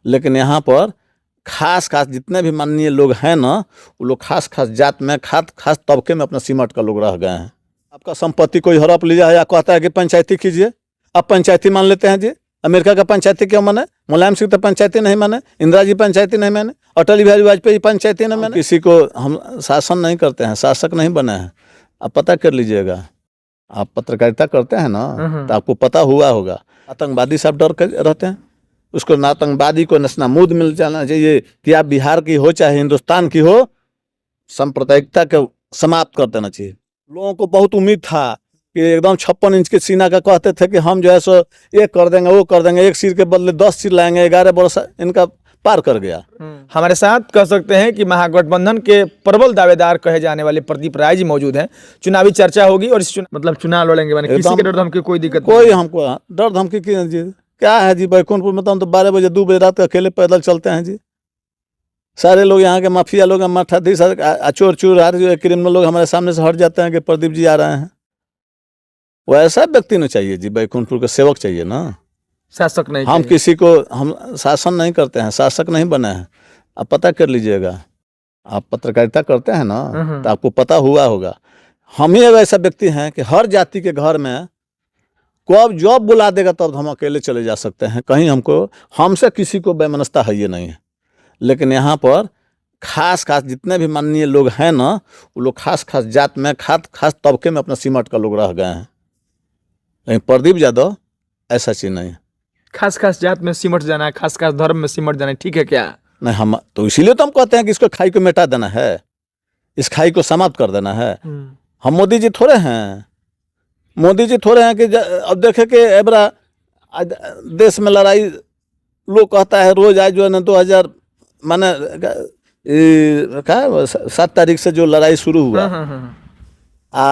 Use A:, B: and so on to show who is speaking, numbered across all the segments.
A: लेकिन यहाँ पर खास खास जितने भी माननीय लोग हैं ना, वो लोग खास खास जात में खास तबके में अपना सिमट का लोग रह गए हैं। आपका संपत्ति कोई हड़प लिया है या कहता है कि पंचायती कीजिए, अब पंचायती मान लेते हैं जी। अमेरिका का पंचायती क्यों माने? मुलायम सिंह तो पंचायती नहीं माने, इंदिरा जी पंचायती नहीं माने, अटल बिहारी वाजपेयी पंचायती नहीं माने। किसी को हम शासन नहीं करते हैं, शासक नहीं बने हैं। आप पता कर लीजिएगा, आप पत्रकारिता करते हैं ना तो आपको पता हुआ होगा। आतंकवादी सब डर कर रहते हैं, उसको आतंकवादी को नस्नाबूद मिल जाना चाहिए कि आप बिहार की हो चाहे हिंदुस्तान की हो, सांप्रदायिकता को समाप्त कर देना चाहिए। लोगों को बहुत उम्मीद था कि एकदम 56 इंच के सीना का कहते थे कि हम जो है सो ये कर देंगे वो कर देंगे, एक सिर के बदले 10 सिर लाएंगे। 11 वर्ष इनका पार कर गया।
B: हमारे साथ कह सकते हैं कि महागठबंधन के प्रबल दावेदार कहे जाने वाले प्रदीप राय जी मौजूद हैं। चुनावी चर्चा होगी और इस मतलब चुनाव लड़ेंगे, माने किसी के डर धमकी कोई दिक्कत
A: कोई हमको डर धमकी की जी क्या है जी? बैकुंठपुर में तो 12 बजे 2 बजे रात को अकेले पैदल चलते हैं जी। सारे लोग यहाँ के माफिया लोग मठाधीश चोर चोर क्रिमिनल लोग हमारे सामने से हट जाते हैं कि प्रदीप जी आ रहे हैं। वो ऐसा व्यक्ति नहीं चाहिए जी, बैकुंठपुर का सेवक चाहिए ना,
B: शासक नहीं।
A: हम किसी को हम शासन नहीं करते हैं, शासक नहीं बने हैं। आप पता कर लीजिएगा, आप पत्रकारिता करते हैं ना तो आपको पता हुआ होगा। हम ही ऐसा व्यक्ति हैं कि हर जाति के घर में कब जॉब बुला देगा तब हम अकेले चले जा सकते हैं। कहीं हमसे किसी को बेमनस्ता है ये नहीं है। लेकिन यहाँ पर खास खास जितने भी माननीय लोग हैं ना, वो लोग खास खास जात में खास तबके में अपना सिमट का लोग रह गए हैं। लेकिन प्रदीप यादव ऐसा चीज नहीं है।
B: खास खास जात में सिमट जाना है, खास खास धर्म में सिमट जाना है, ठीक है क्या?
A: नहीं, हम तो इसीलिए तो हम कहते हैं कि इसको खाई को मिटा देना है, इस खाई को समाप्त कर देना है। हम मोदी जी थोड़े हैं, मोदी जी थोड़े हैं कि अब देखे कि एबरा देश में लड़ाई लोग कहता है रोज। आज जो है ना 2000 माने 7 तारीख से जो लड़ाई शुरू हुआ,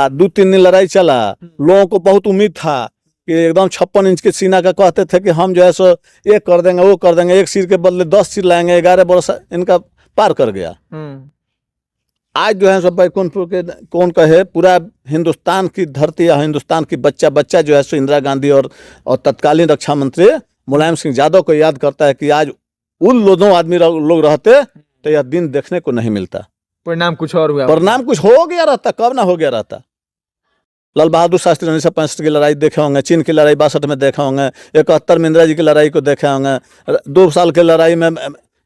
A: 2-3 दिन लड़ाई चला। लोगों को बहुत उम्मीद था कि एकदम 56 इंच के सीना का कहते थे कि हम जो है सो ये कर देंगे वो कर देंगे, एक सिर के बदले 10 सिर लाएंगे। 11 वर्ष इनका पार कर गया। आज जो है सो बैकुंठपुर के कौन कहे, पूरा हिंदुस्तान की धरती या हिंदुस्तान की बच्चा जो है सो इंदिरा गांधी और तत्कालीन रक्षा मंत्री मुलायम सिंह यादव को याद करता है कि आज उन लोगों आदमी लोग रहते तो यह दिन देखने को नहीं मिलता।
B: परिणाम कुछ और हुआ,
A: परिणाम कुछ हो गया रहता, कब ना हो गया रहता। लाल बहादुर शास्त्री 1965 की लड़ाई देखे होंगे, चीन की लड़ाई 62 में देखे होंगे, 71 में इंदिरा जी की लड़ाई को देखे होंगे, 2 साल की लड़ाई में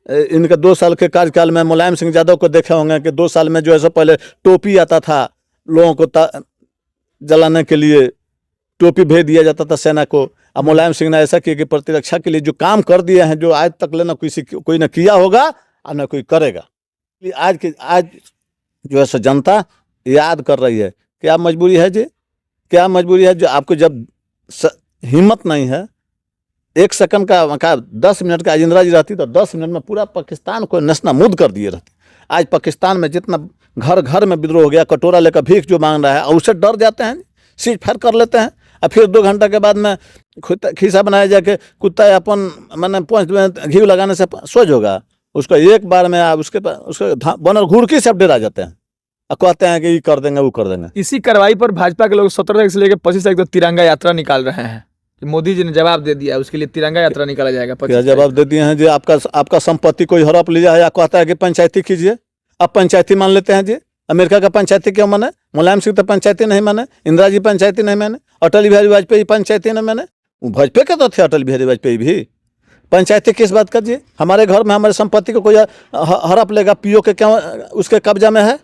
A: इनके 2 साल के कार्यकाल में मुलायम सिंह यादव को देखे होंगे कि 2 साल में जो है सो पहले टोपी आता था लोगों को जलाने के लिए, टोपी भेज दिया जाता था सेना को। अब मुलायम सिंह ने ऐसा किया कि प्रतिरक्षा के लिए जो काम कर दिए हैं, जो आज तक लेना कोई न किया होगा और न कोई करेगा। आज जो है सो जनता याद कर रही है। क्या मजबूरी है जी? क्या मजबूरी है? जो आपको जब हिम्मत नहीं है, 1 सेकंड का 10 मिनट का इंदिरा जी रहती तो 10 मिनट में पूरा पाकिस्तान को नस्तानाबूद कर दिए रहते। आज पाकिस्तान में जितना घर घर में विद्रोह हो गया, कटोरा लेकर भीख जो मांग रहा है, और उससे डर जाते हैं, सीज फायर कर लेते हैं। और फिर 2 घंटा के बाद में खीसा बनाया जाके कुत्ता अपन मैंने 5 मिनट घी लगाने से सोच होगा। उसको एक बार में आप उसके बनर घुड़की से आप डरा जाते हैं और कहते हैं कि ये कर देंगे वो कर देंगे।
B: इसी कार्रवाई पर भाजपा के लोग 17 तारीख से लेकर 25 तारीख तक तिरंगा यात्रा निकाल रहे हैं। मोदी जी ने जवाब दे दिया, उसके लिए तिरंगा यात्रा निकाला जाएगा।
A: क्या जवाब दे दिए हैं जी? आपका संपत्ति कोई हड़प लिया है या कहता है कि पंचायती कीजिए, अब पंचायती मान लेते हैं जी। अमेरिका का पंचायती क्यों माने? मुलायम सिंह तो पंचायती नहीं माने, इंदिरा जी पंचायती नहीं माने, अटल बिहारी वाजपेयी पंचायती नहीं माने। भाजपा के तो थे अटल बिहारी वाजपेयी भी। पंचायती किस बात का जी? हमारे घर में हमारे संपत्ति को कोई हड़प लेगा, पीओ के क्यों उसके कब्जा में है?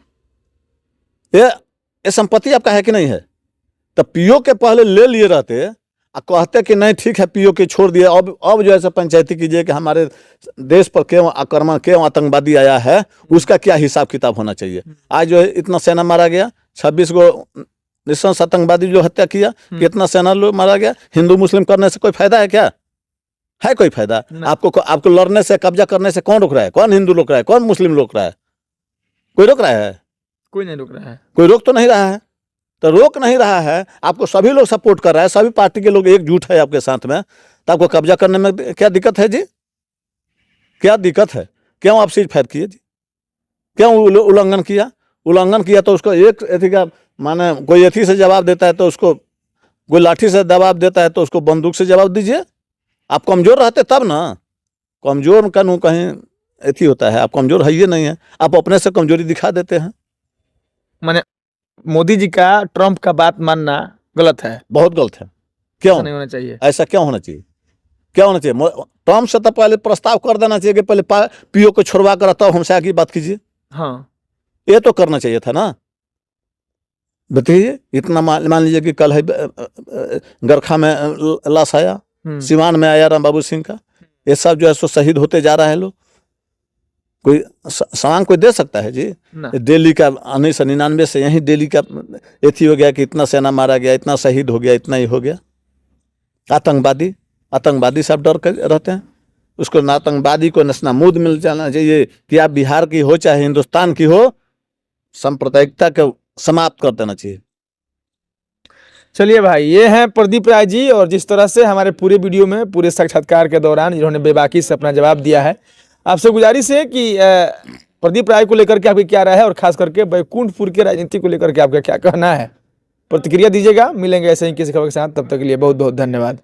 A: ये संपत्ति आपका है कि नहीं है? तो पीओ के पहले ले लिए रहते और कहते कि नहीं ठीक है पीओ के छोड़ दिया, अब जो है पंचायती कीजिए कि हमारे देश पर क्यों आक्रमण, क्यों आतंकवादी आया है, उसका क्या हिसाब किताब होना चाहिए। आज जो है इतना सेना मारा गया, 26 गो निशंस आतंकवादी जो हत्या किया, कितना सेना लोग मारा गया। हिंदू मुस्लिम करने से कोई फायदा है क्या? है कोई फायदा? आपको लड़ने से, कब्जा करने से कौन रोक रहा है? कौन हिंदू रोक रहा है? कौन मुस्लिम रोक रहा है? कोई रोक रहा है?
B: कोई नहीं रोक रहा है।
A: कोई रोक तो नहीं रहा है। तो रोक नहीं रहा है, आपको सभी लोग सपोर्ट कर रहा है, सभी पार्टी के लोग एकजुट है आपके साथ में, तो आपको कब्जा करने में क्या दिक्कत है जी? क्या दिक्कत है? क्यों आप सीज फायर किए जी? क्यों उल्लंघन किया? उल्लंघन किया तो उसको एक एथी का माने, कोई एथी से जवाब देता है तो उसको, कोई लाठी से जवाब देता है तो उसको बंदूक से जवाब दीजिए। आप कमजोर रहते तब ना, कमजोर का नु कहीं एथी होता है, आप कमजोर है ही नहीं है, आप अपने से कमजोरी दिखा देते हैं।
B: माने मोदी जी का ट्रंप का बात मानना गलत है,
A: बहुत गलत है।
B: ऐसा
A: क्यों
B: नहीं होना चाहिए।
A: ऐसा क्यों होना चाहिए? क्या होना चाहिए? ट्रम्प से तो पहले प्रस्ताव कर देना चाहिए कि पहले पीओ को छोड़वा कर तब हमसे आगे बात कीजिए।
B: हाँ,
A: ये तो करना चाहिए था ना। बताइए, इतना मान लीजिए कि कल है गरखा में लाश आया, सिवान में आया राम बाबू सिंह का, ये सब जो है सो शहीद होते जा रहा है लोग। कोई सामान कोई दे सकता है जी? दिल्ली का 1999 से यही दिल्ली का एथी हो गया कि इतना सेना मारा गया, इतना शहीद हो गया, इतना ही हो गया। आतंकवादी सब डर कर रहते हैं। उसको आतंकवादी को नस्नाबूद मिल जाना चाहिए कि आप बिहार की हो चाहे हिंदुस्तान की हो, सांप्रदायिकता को समाप्त कर देना चाहिए।
B: चलिए भाई, ये हैं प्रदीप राय जी, और जिस तरह से हमारे पूरे वीडियो में, पूरे साक्षात्कार के दौरान इन्होंने बेबाकी से अपना जवाब दिया है। आपसे गुजारिश है कि प्रदीप राय को लेकर के आपकी क्या राय है, और खास करके बैकुंठपुर की राजनीति को लेकर के आपका क्या कहना है, प्रतिक्रिया दीजिएगा। मिलेंगे ऐसे ही किसी खबर के साथ, तब तक के लिए बहुत बहुत धन्यवाद।